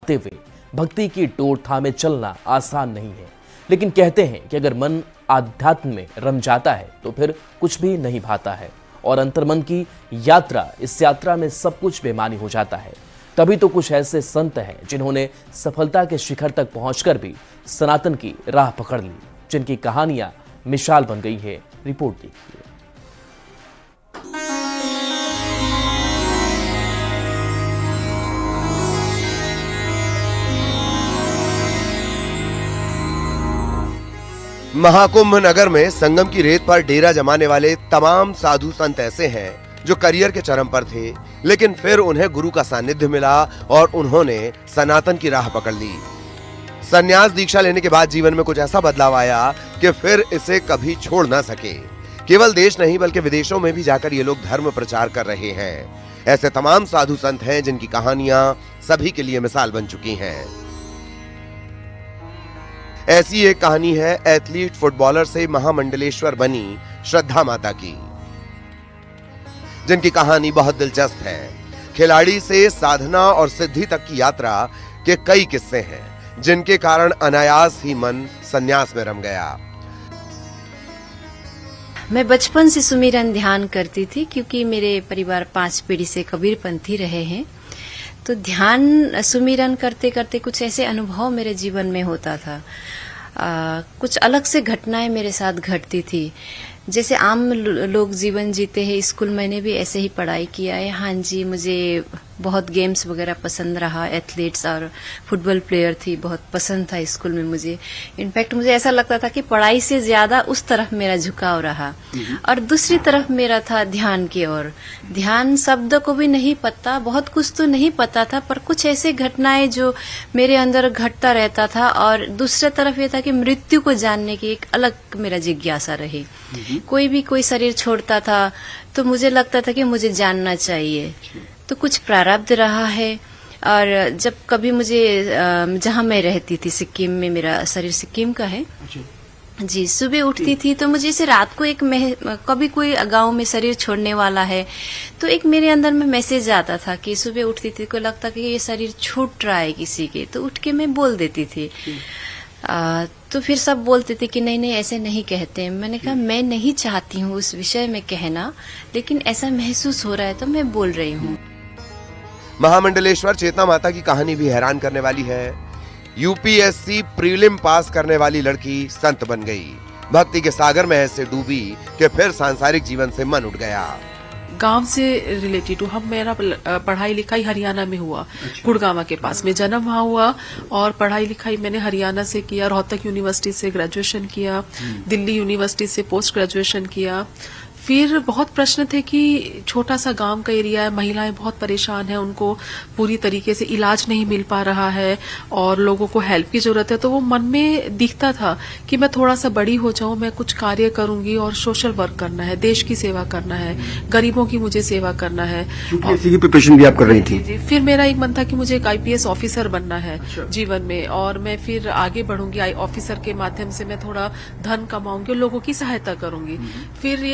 भटकते हुए भक्ति की डोर थामे चलना आसान नहीं है, लेकिन कहते हैं कि अगर मन आध्यात्म में रम जाता है तो फिर कुछ भी नहीं भाता है और अंतर्मन की यात्रा, इस यात्रा में सब कुछ बेमानी हो जाता है। तभी तो कुछ ऐसे संत हैं जिन्होंने सफलता के शिखर तक पहुंचकर भी सनातन की राह पकड़ ली, जिनकी कहानियां मिसाल बन गई है। रिपोर्ट देखिए। महाकुंभ नगर में संगम की रेत पर डेरा जमाने वाले तमाम साधु संत ऐसे हैं जो करियर के चरम पर थे, लेकिन फिर उन्हें गुरु का सानिध्य मिला और उन्होंने सनातन की राह पकड़ ली। संन्यास दीक्षा लेने के बाद जीवन में कुछ ऐसा बदलाव आया कि फिर इसे कभी छोड़ ना सके। केवल देश नहीं बल्कि विदेशों में भी जाकर ये लोग धर्म प्रचार कर रहे हैं। ऐसे तमाम साधु संत हैं जिनकी कहानियां सभी के लिए मिसाल बन चुकी हैं। ऐसी एक कहानी है एथलीट फुटबॉलर से महामंडलेश्वर बनी श्रद्धा माता की, जिनकी कहानी बहुत दिलचस्प है। खिलाड़ी से साधना और सिद्धि तक की यात्रा के कई किस्से हैं, जिनके कारण अनायास ही मन संन्यास में रम गया। मैं बचपन से सुमिरन ध्यान करती थी, क्योंकि मेरे परिवार 5 पीढ़ी से कबीरपंथी रहे हैं। तो ध्यान सुमिरन करते करते कुछ ऐसे अनुभव मेरे जीवन में होता था। कुछ अलग से घटनाएं मेरे साथ घटती थी। जैसे आम लोग जीवन जीते हैं, स्कूल मैंने भी ऐसे ही पढ़ाई किया है। हाँ जी, मुझे बहुत गेम्स वगैरह पसंद रहा, एथलीट्स और फुटबॉल प्लेयर थी, बहुत पसंद था स्कूल में मुझे। इनफैक्ट मुझे ऐसा लगता था कि पढ़ाई से ज्यादा उस तरफ मेरा झुकाव रहा। और दूसरी तरफ मेरा था ध्यान की ओर। ध्यान शब्द को भी नहीं पता, बहुत कुछ तो नहीं पता था, पर कुछ ऐसे घटनाएं जो मेरे अंदर घटता रहता था। और दूसरी तरफ ये था कि मृत्यु को जानने की एक अलग मेरा जिज्ञासा रही। कोई शरीर छोड़ता था तो मुझे लगता था कि मुझे जानना चाहिए। तो कुछ प्रारब्ध रहा है। और जब कभी मुझे जहाँ मैं रहती थी सिक्किम में, मेरा शरीर सिक्किम का है जी, सुबह उठती थी तो मुझे इसे रात को कभी कोई गांव में शरीर छोड़ने वाला है तो एक मेरे अंदर में मैसेज आता था कि सुबह उठती थी को लगता कि ये शरीर छूट रहा है किसी के, तो उठ के मैं बोल देती थी। तो फिर सब बोलते थे कि नहीं ऐसे नहीं कहते। मैंने कहा मैं नहीं चाहती हूँ उस विषय में कहना, लेकिन ऐसा महसूस हो रहा है तो मैं बोल रही हूँ। महामंडलेश्वर चेतना माता की कहानी भी हैरान करने वाली है। यूपीएससी प्रीलिम पास करने वाली लड़की संत बन गई। भक्ति के सागर में ऐसे डूबी कि फिर सांसारिक जीवन से मन उठ गया। गांव से रिलेटेड हूँ। मेरा पढ़ाई लिखाई हरियाणा में हुआ। गुड़गांव के पास में जन्म वहाँ हुआ और पढ़ाई लिखाई मैंने हरियाणा से किया। रोहतक यूनिवर्सिटी से ग्रेजुएशन किया, दिल्ली यूनिवर्सिटी से पोस्ट ग्रेजुएशन किया। फिर बहुत प्रश्न थे कि छोटा सा गांव का एरिया है, महिलाएं बहुत परेशान हैं, उनको पूरी तरीके से इलाज नहीं मिल पा रहा है और लोगों को हेल्प की जरूरत है। तो वो मन में दिखता था कि मैं थोड़ा सा बड़ी हो जाऊं, मैं कुछ कार्य करूंगी और सोशल वर्क करना है, देश की सेवा करना है, गरीबों की मुझे सेवा करना है। यूपीएससी की प्रिपरेशन भी आप कर रही थी? जी। फिर मेरा एक मन था कि मुझे एक आईपीएस ऑफिसर बनना है जीवन में, और मैं फिर आगे बढ़ूंगी। ऑफिसर के माध्यम से मैं थोड़ा धन कमाऊंगी और लोगों की सहायता करूंगी। फिर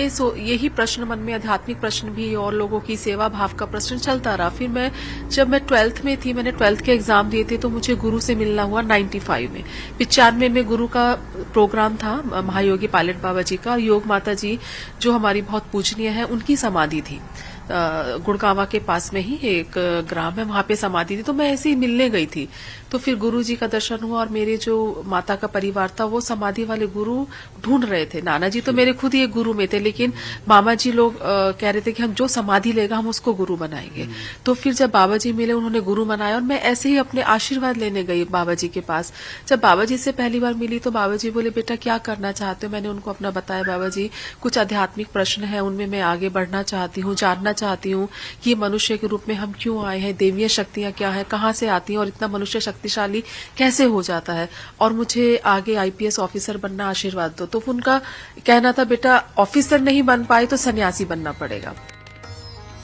यही प्रश्न मन में, आध्यात्मिक प्रश्न भी और लोगों की सेवा भाव का प्रश्न चलता रहा। फिर जब मैं 12th में थी, मैंने 12th के एग्जाम दिए थे, तो मुझे गुरु से मिलना हुआ 95 में। 95 में गुरु का प्रोग्राम था महायोगी पायलट बाबा जी का। योग माता जी जो हमारी बहुत पूजनीय है, उनकी समाधि थी गुड़गांव के पास में ही एक ग्राम है, वहां पे समाधि थी। तो मैं ऐसे ही मिलने गई थी, तो फिर गुरु जी का दर्शन हुआ और मेरे जो माता का परिवार था वो समाधि वाले गुरु ढूंढ रहे थे। नाना जी तो मेरे खुद ही एक गुरु में थे, लेकिन मामा जी लोग कह रहे थे कि हम जो समाधि लेगा हम उसको गुरु बनाएंगे। तो फिर जब बाबा जी मिले, उन्होंने गुरु बनाया और मैं ऐसे ही अपने आशीर्वाद लेने गई बाबा जी के पास। जब बाबा जी से पहली बार मिली तो बाबा जी बोले, बेटा क्या करना चाहते हो? मैंने उनको अपना बताया, बाबा जी कुछ आध्यात्मिक प्रश्न है, उनमें मैं आगे बढ़ना चाहती हूँ, जानना चाहती हूँ कि मनुष्य के रूप में हम क्यों आए हैं, देवीय शक्तियां क्या है, कहाँ से आती हैं और इतना मनुष्य शक्तिशाली कैसे हो जाता है, और मुझे आगे आईपीएस ऑफिसर बनना, आशीर्वाद दो। तो उनका कहना था, बेटा ऑफिसर नहीं बन पाए तो सन्यासी बनना पड़ेगा।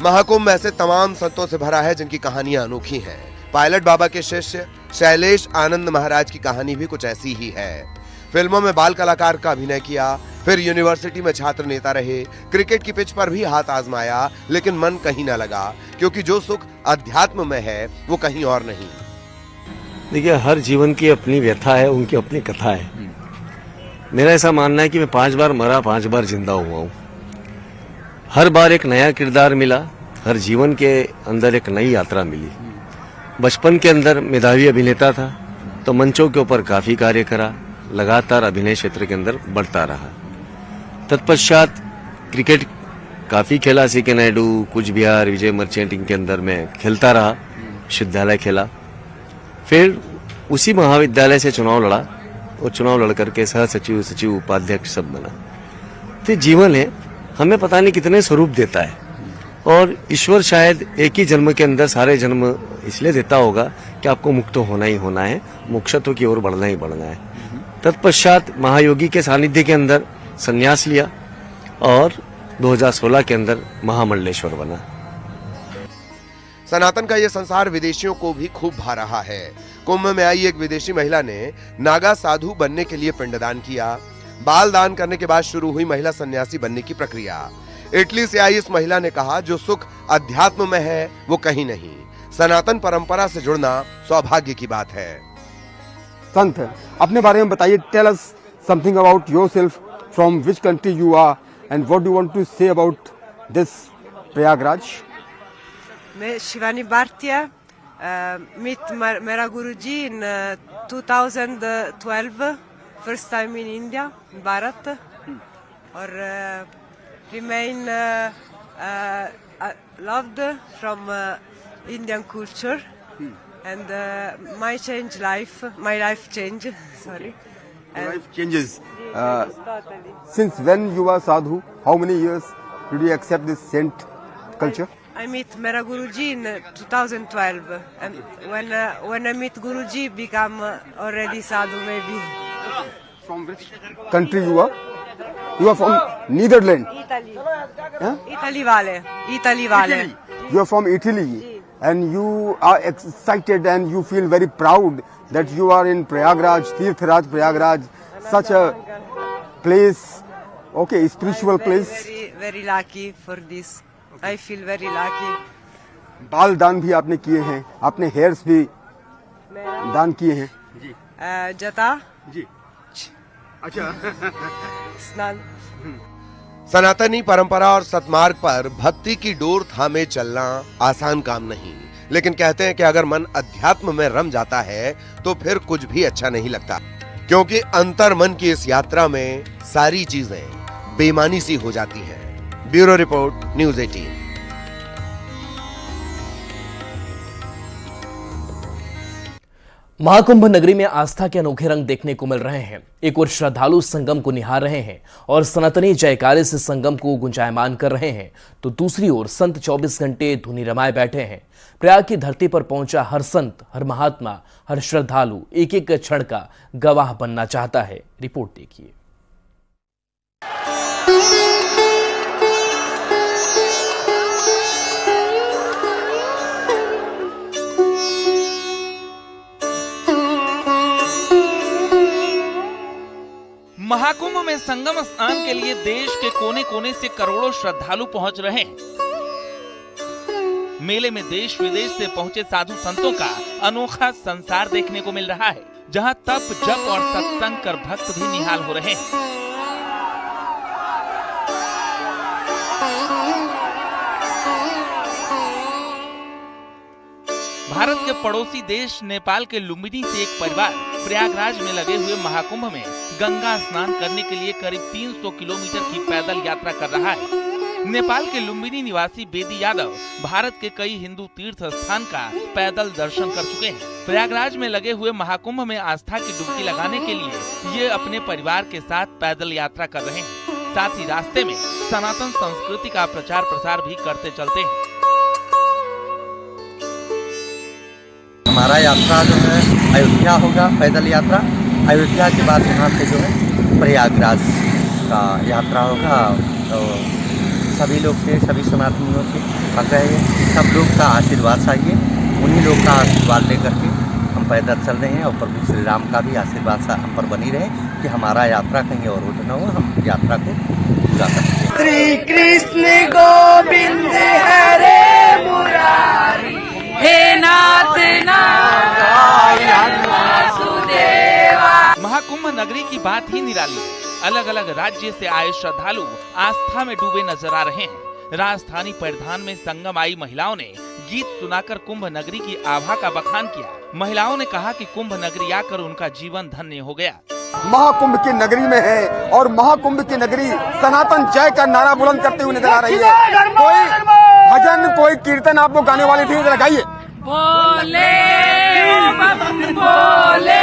महाकुंभ ऐसे तमाम संतों से भरा है जिनकी कहानियां अनोखी हैं। पायलट बाबा के शिष्य शैलेश आनंद महाराज की कहानी भी कुछ ऐसी ही है। फिल्मों में बाल कलाकार का अभिनय किया, फिर यूनिवर्सिटी में छात्र नेता रहे, क्रिकेट की पिच पर भी हाथ आजमाया, लेकिन मन कहीं न लगा, क्योंकि जो सुख अध्यात्म में है वो कहीं और नहीं। देखिए, हर जीवन की अपनी व्यथा है, उनकी अपनी कथा है। मेरा ऐसा मानना है कि मैं 5 बार मरा, 5 बार जिंदा हुआ हूँ। हर बार एक नया किरदार मिला, हर जीवन के अंदर एक नई यात्रा मिली। बचपन के अंदर मेधावी अभिनेता था, तो मंचों के ऊपर काफी कार्य करा, लगातार अभिनय क्षेत्र के अंदर बढ़ता रहा। तत्पश्चात क्रिकेट काफी खेला, सीके नायडू, कुछ बिहार, विजय मर्चेंटिंग के अंदर मैं खेलता रहा, विश्वविद्यालय खेला। फिर उसी महाविद्यालय से चुनाव लड़ा और चुनाव लड़ करके सह सचिव, सचिव, उपाध्यक्ष सब बना। तो जीवन है, हमें पता नहीं कितने स्वरूप देता है, और ईश्वर शायद एक ही जन्म के अंदर सारे जन्म इसलिए देता होगा कि आपको मुक्त होना ही होना है, मोक्षत्व की ओर बढ़ना ही बढ़ना है। तत्पश्चात महायोगी के सानिध्य के अंदर संन्यास लिया और 2016 के अंदर महामंडलेश्वर बना। सनातन का यह संसार विदेशियों को भी खूब भा रहा है। कुंभ में आई एक विदेशी महिला ने नागा साधु बनने के लिए पिंडदान किया। बाल दान करने के बाद शुरू हुई महिला सन्यासी बनने की प्रक्रिया। इटली से आई इस महिला ने कहा, जो सुख अध्यात्म में है वो कहीं नहीं। सनातन परंपरा से जुड़ना सौभाग्य की बात है। संत, अपने बारे में बताइए। Tell us something about yourself, from which country you are and what do want to say about this Prayagraj. मैं शिवानी भारतीय, meet मेरा गुरुजी in 2012, first time in India, in Bharat, और remain loved from Indian culture, and my life change, sorry. Your life changes. Since when you are sadhu, how many years did you accept this saint culture? I meet Mera Guruji in 2012, and when I meet Guruji, become already sadhu maybe. From which country you are? You are from Netherlands. Italy. Huh? Italy wale. You are from Italy, and you are excited and you feel very proud that you are in Prayagraj, Tirthraj Prayagraj, such a place, okay, spiritual place. Very lucky for this. I feel very lucky. बाल दान भी आपने किए हैं, आपने hairs भी दान किए हैं। जता जी, अच्छा। स्नान। सनातनी परंपरा और सतमार्ग पर भक्ति की डोर थामे चलना आसान काम नहीं, लेकिन कहते हैं कि अगर मन अध्यात्म में रम जाता है तो फिर कुछ भी अच्छा नहीं लगता, क्योंकि अंतर मन की इस यात्रा में सारी चीजें बेमानी सी हो जाती हैं। Bureau report, news 18। महाकुंभ नगरी में आस्था के अनोखे रंग देखने को मिल रहे हैं। एक ओर श्रद्धालु संगम को निहार रहे हैं और सनातनी जयकारे से संगम को गुंजायमान कर रहे हैं, तो दूसरी ओर संत 24 घंटे धुनी रमाए बैठे हैं। प्रयाग की धरती पर पहुंचा हर संत, हर महात्मा, हर श्रद्धालु एक एक क्षण का गवाह बनना चाहता है। रिपोर्ट देखिए। महाकुंभ में संगम स्नान के लिए देश के कोने कोने से करोड़ों श्रद्धालु पहुंच रहे हैं। मेले में देश विदेश से पहुंचे साधु संतों का अनोखा संसार देखने को मिल रहा है, जहां तप, जप और सत्संग कर भक्त भी निहाल हो रहे हैं। भारत के पड़ोसी देश नेपाल के लुम्बिनी से एक परिवार प्रयागराज में लगे हुए महाकुंभ में गंगा स्नान करने के लिए करीब 300 किलोमीटर की पैदल यात्रा कर रहा है। नेपाल के लुम्बिनी निवासी बेदी यादव भारत के कई हिंदू तीर्थ स्थान का पैदल दर्शन कर चुके हैं। प्रयागराज में लगे हुए महाकुंभ में आस्था की डुबकी लगाने के लिए ये अपने परिवार के साथ पैदल यात्रा कर रहे हैं। साथ ही रास्ते में सनातन संस्कृति का प्रचार प्रसार भी करते चलते हैं। हमारा यात्रा जो है अयोध्या होगा, पैदल यात्रा। अयोध्या के बाद यहाँ से जो है प्रयागराज का यात्रा होगा। तो सभी लोग से, सभी सनातनियों से आग्रह है कि सब लोग का आशीर्वाद चाहिए। उन्हीं लोग का आशीर्वाद लेकर के हम पैदल चल रहे हैं और प्रभु श्री राम का भी आशीर्वाद हम पर बनी रहे कि हमारा यात्रा कहीं और उल्ट न हो, हम यात्रा को पूरा कर सकें। श्री कृष्ण गोविंद हरे मुरारी, हे नाथ नारायण नगरी की बात ही निराली है। अलग अलग राज्य से आए श्रद्धालु आस्था में डूबे नजर आ रहे हैं। राजधानी परिधान में संगम आई महिलाओं ने गीत सुनाकर कुंभ नगरी की आभा का बखान किया। महिलाओं ने कहा कि कुंभ नगरी आकर उनका जीवन धन्य हो गया। महाकुंभ की नगरी में है और महाकुंभ की नगरी सनातन जय का नारा बुलंद करते हुए नजर आ रही है। कोई भजन कोई कीर्तन आपको गाने वाले थे, लगाइए। बोले बोले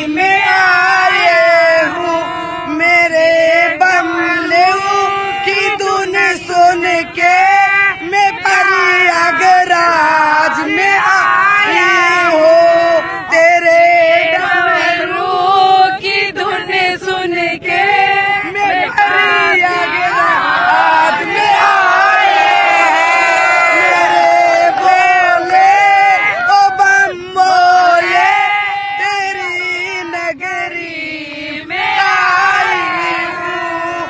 में आए हूँ मेरे बमले की धुन सुन के मैं प्रयागराज में आई हूँ तेरे डमरू की धुन सुन के मैं प्रयागराज में आए मेरे बोले ओ बम बोले तेरी नगरी में आई हूँ।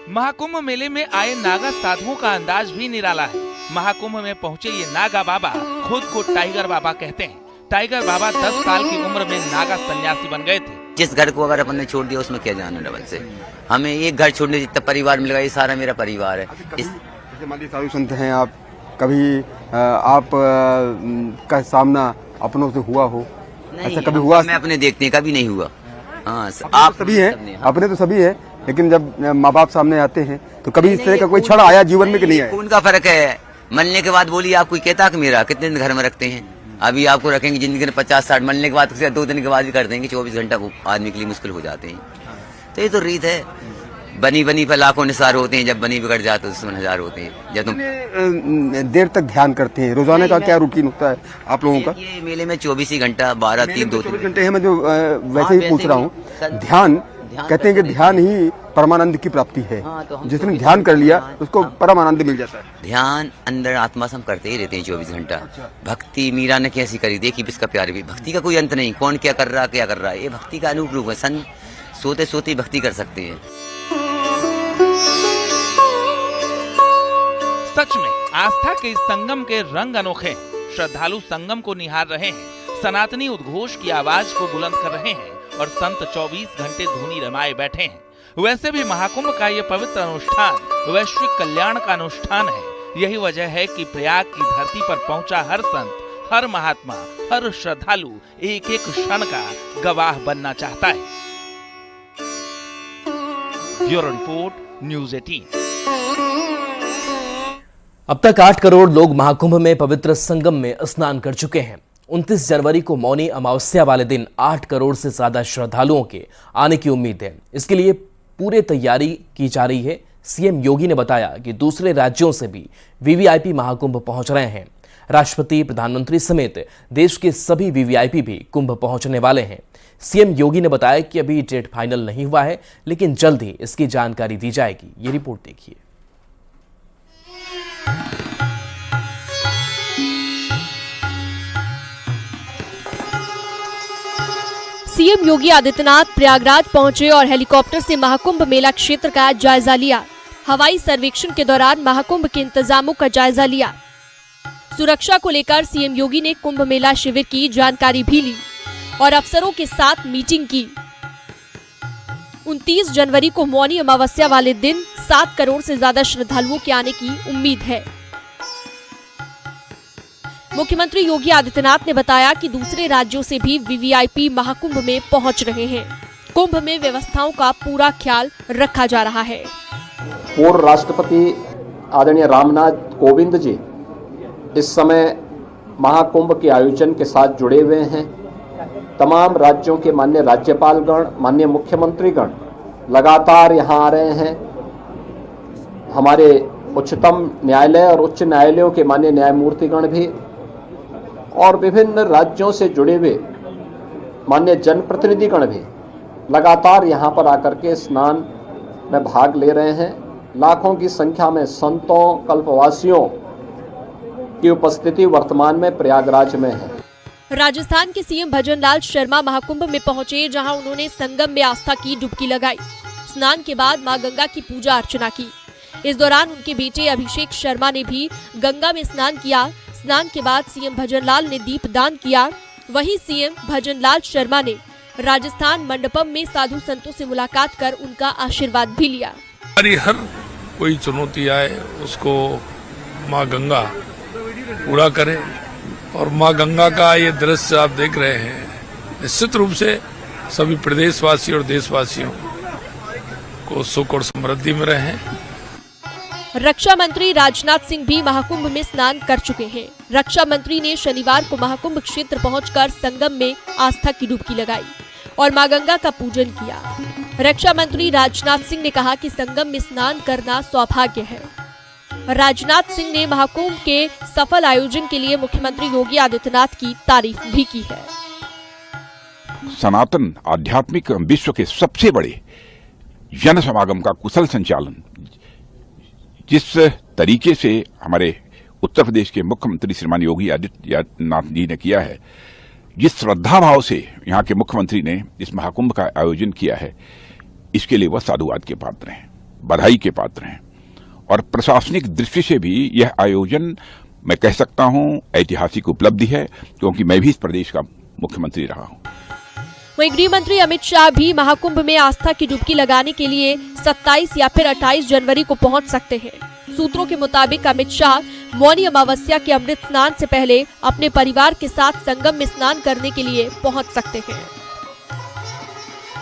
महाकुंभ मेले में आए नागा साधुओं का अंदाज भी निराला है। महाकुंभ में पहुंचे ये नागा बाबा खुद को टाइगर बाबा कहते हैं। टाइगर बाबा 10 साल की उम्र में नागा सन्यासी बन गए थे। जिस घर को अगर अपन ने छोड़ दिया उसमें क्या जाना डबल से, हमें एक घर छोड़ने जितना परिवार मिलेगा ये सारा मेरा परिवार है। जैसे मान लीजिए साधु संत हैं आप, कभी आप का सामना अपनों से हुआ हो? ऐसा कभी हुआ? मैं अपने देखते हैं कभी नहीं हुआ। हाँ आप सभी हैं, अपने तो सभी है, लेकिन जब माँ बाप सामने आते हैं तो कभी इस तरह का कोई क्षण आया जीवन में कि नहीं आया? खून का फर्क है। मरने के बाद बोलिए आप कोई कहता कि मेरा कितने दिन घर में रखते हैं? अभी आपको रखेंगे जिंदगी में 50-60, मरने के बाद 2 दिन के बाद भी कर देंगे। 24 घंटा आदमी के लिए मुश्किल हो जाते हैं। तो ये तो रीत है। बनी बनी पर लाखों निसार होते हैं, जब बनी बिगड़ जाए तो दुश्मन हजार होते हैं। जब तुम देर तक ध्यान करते हैं, रोजाना का क्या रूटीन होता है आप लोगों का? ये मेले में 24 ही घंटा 12, 3, 2 घंटे है। मैं जो वैसे ही पूछ रहा हूँ, ध्यान कहते हैं कि ध्यान ही परमानंद की प्राप्ति है। जिसने ध्यान कर लिया उसको परमानंद मिल जाता है। ध्यान अंदर आत्मा से हम करते ही रहते हैं 24 घंटा। भक्ति मीरा ने कैसी करी, देखी इसका प्यार भी। भक्ति का कोई अंत नहीं, कौन क्या कर रहा क्या कर रहा है, ये भक्ति का अनूप रूप है। सन सोते सोते भक्ति कर सकते हैं। सच में आस्था के इस संगम के रंग अनोखे हैं। श्रद्धालु संगम को निहार रहे हैं, सनातनी उद्घोष की आवाज को बुलंद कर रहे हैं और संत 24 घंटे धुनी रमाए बैठे हैं। वैसे भी महाकुंभ का ये पवित्र अनुष्ठान वैश्विक कल्याण का अनुष्ठान है। यही वजह है कि प्रयाग की धरती पर पहुंचा हर संत, हर महात्मा, हर श्रद्धालु एक एक क्षण का गवाह बनना चाहता है। Bureau report, news 18। अब तक 8 करोड़ लोग महाकुंभ में पवित्र संगम में स्नान कर चुके हैं। 29 जनवरी को मौनी अमावस्या वाले दिन 8 करोड़ से ज्यादा श्रद्धालुओं के आने की उम्मीद है। इसके लिए पूरी तैयारी की जा रही है। सीएम योगी ने बताया कि दूसरे राज्यों से भी वीवीआईपी महाकुंभ पहुंच रहे हैं। राष्ट्रपति, प्रधानमंत्री समेत देश के सभी वीवीआईपी भी कुंभ पहुंचने वाले हैं। सीएम योगी ने बताया कि अभी डेट फाइनल नहीं हुआ है, लेकिन जल्द ही इसकी जानकारी दी जाएगी। ये रिपोर्ट देखिए। सीएम योगी आदित्यनाथ प्रयागराज पहुंचे और हेलीकॉप्टर से महाकुंभ मेला क्षेत्र का जायजा लिया। हवाई सर्वेक्षण के दौरान महाकुंभ के इंतजामों का जायजा लिया। सुरक्षा को लेकर सीएम योगी ने कुंभ मेला शिविर की जानकारी भी ली और अफसरों के साथ मीटिंग की। 29 जनवरी को मौनी अमावस्या वाले दिन 7 करोड़ से ज्यादा श्रद्धालुओं के आने की उम्मीद है। मुख्यमंत्री योगी आदित्यनाथ ने बताया कि दूसरे राज्यों से भी वीवीआईपी महाकुंभ में पहुंच रहे हैं। कुंभ में व्यवस्थाओं का पूरा ख्याल रखा जा रहा है। पूर्व राष्ट्रपति आदरणीय रामनाथ कोविंद जी इस समय महाकुंभ के आयोजन के साथ जुड़े हुए हैं। तमाम राज्यों के माननीय राज्यपालगण, माननीय मुख्यमंत्रीगण लगातार यहाँ आ रहे हैं। हमारे उच्चतम न्यायालय और उच्च न्यायालयों के माननीय न्यायमूर्तिगण भी और विभिन्न राज्यों से जुड़े हुए माननीय जनप्रतिनिधिगण भी लगातार यहाँ पर आकर के स्नान में भाग ले रहे हैं। लाखों की संख्या में संतों, कल्पवासियों की उपस्थिति वर्तमान में प्रयागराज में है। राजस्थान के सीएम भजनलाल शर्मा महाकुंभ में पहुंचे, जहां उन्होंने संगम में आस्था की डुबकी लगाई। स्नान के बाद मां गंगा की पूजा अर्चना की। इस दौरान उनके बेटे अभिषेक शर्मा ने भी गंगा में स्नान किया। स्नान के बाद सीएम भजनलाल ने दीपदान किया वहीं सीएम भजनलाल शर्मा ने राजस्थान मंडपम में साधु संतों से मुलाकात कर उनका आशीर्वाद भी लिया। हर कोई चुनौती आए उसको माँ गंगा पूरा करे और माँ गंगा का ये दृश्य आप देख रहे हैं, निश्चित रूप से सभी प्रदेशवासी और देशवासियों को सुख और समृद्धि में रहे। रक्षा मंत्री राजनाथ सिंह भी महाकुंभ में स्नान कर चुके हैं। रक्षा मंत्री ने शनिवार को महाकुंभ क्षेत्र पहुंचकर संगम में आस्था की डुबकी लगाई और मां गंगा का पूजन किया। रक्षा मंत्री राजनाथ सिंह ने कहा कि संगम में स्नान करना सौभाग्य है। राजनाथ सिंह ने महाकुंभ के सफल आयोजन के लिए मुख्यमंत्री योगी आदित्यनाथ की तारीफ भी की है। सनातन आध्यात्मिक विश्व के सबसे बड़े जन समागम का कुशल संचालन जिस तरीके से हमारे उत्तर प्रदेश के मुख्यमंत्री श्रीमान योगी आदित्यनाथ जी ने किया है, जिस श्रद्धा भाव से यहाँ के मुख्यमंत्री ने इस महाकुंभ का आयोजन किया है, इसके लिए वह साधुवाद के पात्र हैं, बधाई के पात्र हैं। और प्रशासनिक दृष्टि से भी यह आयोजन मैं कह सकता हूं ऐतिहासिक उपलब्धि है, क्योंकि मैं भी इस प्रदेश का मुख्यमंत्री रहा हूं। वहीं गृह मंत्री अमित शाह भी महाकुंभ में आस्था की डुबकी लगाने के लिए 27 या फिर 28 जनवरी को पहुंच सकते हैं। सूत्रों के मुताबिक अमित शाह मौनी अमावस्या के अमृत स्नान से पहले अपने परिवार के साथ संगम में स्नान करने के लिए पहुंच सकते हैं।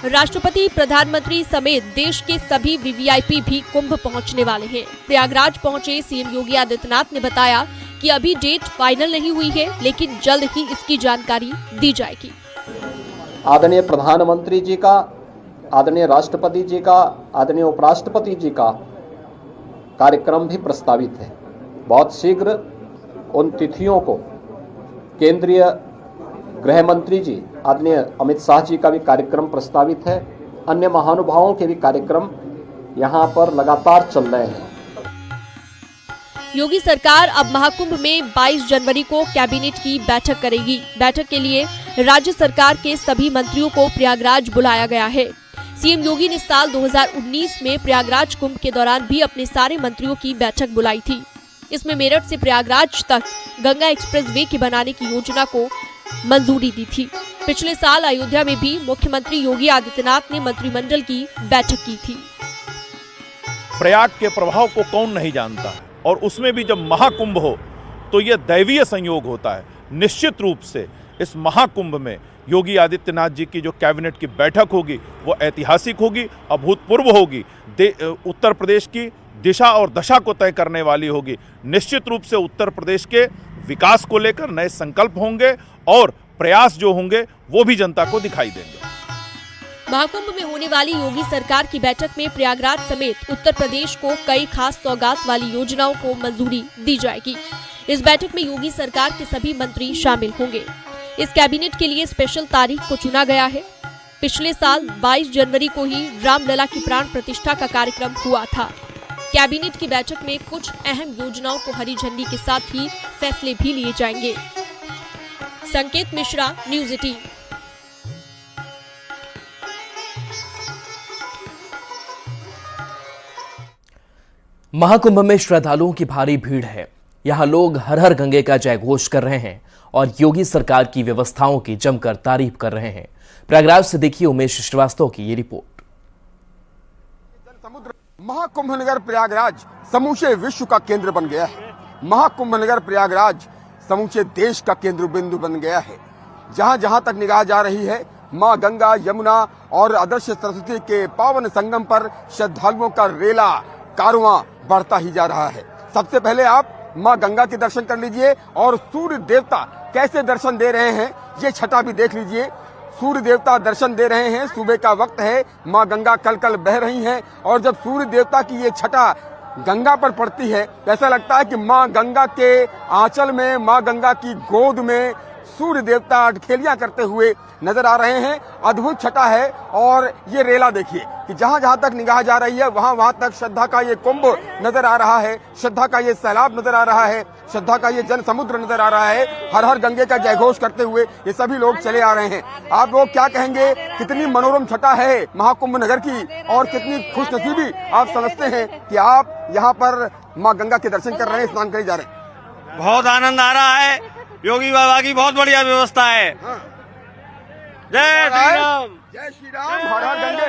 राष्ट्रपति, प्रधानमंत्री समेत देश के सभी वीवीआईपी भी कुंभ पहुंचने वाले हैं। प्रयागराज पहुंचे सीएम योगी आदित्यनाथ ने बताया कि अभी डेट फाइनल नहीं हुई है, लेकिन जल्द ही इसकी जानकारी दी जाएगी। आदरणीय प्रधानमंत्री जी का, आदरणीय राष्ट्रपति जी का, आदरणीय उपराष्ट्रपति जी का कार्यक्रम भी प्रस्तावित है। बहुत शीघ्र उन तिथियों को केंद्रीय गृह मंत्री जी आदरणीय अमित शाह जी का भी कार्यक्रम प्रस्तावित है। अन्य महानुभावों के भी कार्यक्रम यहाँ पर लगातार चल रहे हैं। योगी सरकार अब महाकुंभ में 22 जनवरी को कैबिनेट की बैठक करेगी। बैठक के लिए राज्य सरकार के सभी मंत्रियों को प्रयागराज बुलाया गया है। सीएम योगी ने साल 2019 में प्रयागराज कुंभ के दौरान भी अपने सारे मंत्रियों की बैठक बुलाई थी। इसमें मेरठ से प्रयागराज तक गंगा एक्सप्रेस वे के बनाने की योजना को मंजूरी दी थी। पिछले साल अयोध्या में भी मुख्यमंत्री योगी आदित्यनाथ ने मंत्रिमंडल की बैठक की थी। प्रयाग के प्रभाव को कौन नहीं जानता है, और उसमें भी जब महाकुंभ हो तो यह दैवीय संयोग होता है। निश्चित रूप से इस महाकुंभ में योगी आदित्यनाथ जी की जो कैबिनेट की बैठक होगी वो ऐतिहासिक होगी, अभूतपूर्व होगी, उत्तर प्रदेश की दिशा और दशा को तय करने वाली होगी। निश्चित रूप से उत्तर प्रदेश के विकास को लेकर नए संकल्प होंगे और प्रयास जो होंगे वो भी जनता को दिखाई देंगे। महाकुंभ में होने वाली योगी सरकार की बैठक में प्रयागराज समेत उत्तर प्रदेश को कई खास सौगात वाली योजनाओं को मंजूरी दी जाएगी। इस बैठक में योगी सरकार के सभी मंत्री शामिल होंगे। इस कैबिनेट के लिए स्पेशल तारीख को चुना गया है। पिछले साल 22 जनवरी को ही रामलला की प्राण प्रतिष्ठा का कार्यक्रम हुआ था। कैबिनेट की बैठक में कुछ अहम योजनाओं को हरी झंडी के साथ ही फैसले भी लिए जाएंगे। संकेत मिश्रा, न्यूज़ 18। महाकुंभ में श्रद्धालुओं की भारी भीड़ है। यहां लोग हर हर गंगे का जयघोष कर रहे हैं और योगी सरकार की व्यवस्थाओं की जमकर तारीफ कर रहे हैं। प्रयागराज से देखिए उमेश श्रीवास्तव की ये रिपोर्ट। महाकुंभ नगर प्रयागराज समूचे विश्व का केंद्र बन गया है। महाकुंभ नगर प्रयागराज समूचे देश का केंद्र बिंदु बन गया है। जहां जहां तक निगाह जा रही है, मां गंगा, यमुना और अदृश्य सरस्वती के पावन संगम पर श्रद्धालुओं का रेला कारवां बढ़ता ही जा रहा है। सबसे पहले आप मां गंगा के दर्शन कर लीजिए और सूर्य देवता कैसे दर्शन दे रहे हैं ये छटा भी देख लीजिए। सूर्य देवता दर्शन दे रहे हैं, सुबह का वक्त है, मां गंगा कल कल बह रही हैं और जब सूर्य देवता की ये छटा गंगा पर पड़ती है तो ऐसा लगता है कि मां गंगा के आंचल में, मां गंगा की गोद में सूर्य देवता अटखेलियां करते हुए नजर आ रहे हैं। अद्भुत छटा है और ये रेला देखिए कि जहां जहां तक निगाह जा रही है वहां वहां तक श्रद्धा का ये कुंभ नजर आ रहा है, श्रद्धा का ये सैलाब नजर आ रहा है, श्रद्धा का ये जन समुद्र नजर आ रहा है। हर हर गंगे का जयघोष करते हुए ये सभी लोग चले आ रहे हैं। आप लोग क्या कहेंगे, कितनी मनोरम छटा है महाकुंभ नगर की और कितनी खुशनसीबी आप समझते हैं कि आप यहाँ पर माँ गंगा के दर्शन कर रहे हैं, स्नान करने जा रहे हैं। बहुत आनंद आ रहा है। योगी बाबा की बहुत बढ़िया व्यवस्था है। जय श्री राम, जय श्री राम, हर हर गंगे,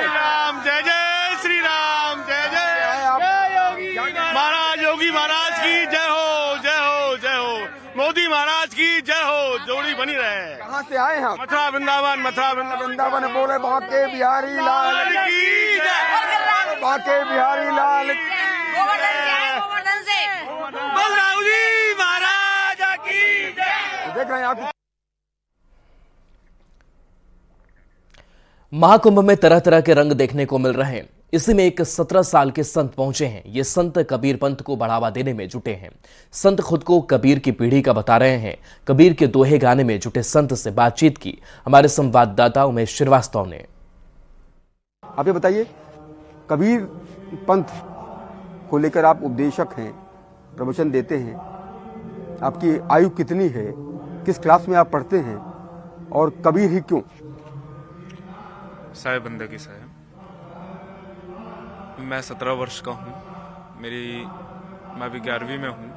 जय जय श्री राम, जय जय योगी महाराज, योगी महाराज की जय हो, जय हो, जय हो, मोदी महाराज की जय हो, जोड़ी बनी रहे। कहाँ से आए हैं? मथुरा वृंदावन, मथुरा वृंदावन बोले बांके बिहारी लाल की जय, बांके बिहारी लाल की बलराम जी महाराज की जय। देख रहे हैं आप। महाकुंभ में तरह तरह के रंग देखने को मिल रहे हैं। इसी में एक 17 साल के संत पहुंचे हैं। ये संत कबीर पंथ को बढ़ावा देने में जुटे हैं। संत खुद को कबीर की पीढ़ी का बता रहे हैं। कबीर के दोहे गाने में जुटे संत से बातचीत की हमारे संवाददाता उमेश श्रीवास्तव ने। आप ये बताइए, कबीर पंथ को लेकर आप उपदेशक हैं, प्रवचन देते हैं, आपकी आयु कितनी है, किस क्लास में आप पढ़ते हैं और कबीर ही क्यों? साहेब बंदगी साहेब, मैं 17 वर्ष का हूँ, मैं भी 11वीं में हूँ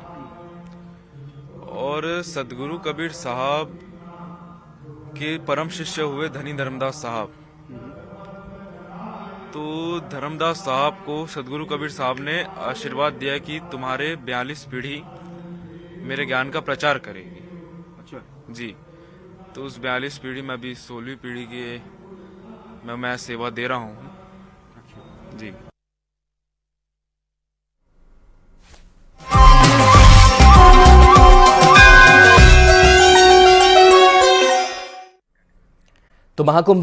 और सदगुरु कबीर साहब के परम शिष्य हुए धनी धर्मदास साहब। तो धर्मदास साहब को सदगुरु कबीर साहब ने आशीर्वाद दिया कि तुम्हारे 42 पीढ़ी मेरे ज्ञान का प्रचार करेगी। अच्छा जी, तो उस 42 पीढ़ी में अभी 16वीं पीढ़ी की मैं सेवा दे रहा हूँ। जी। तो महाकुंभ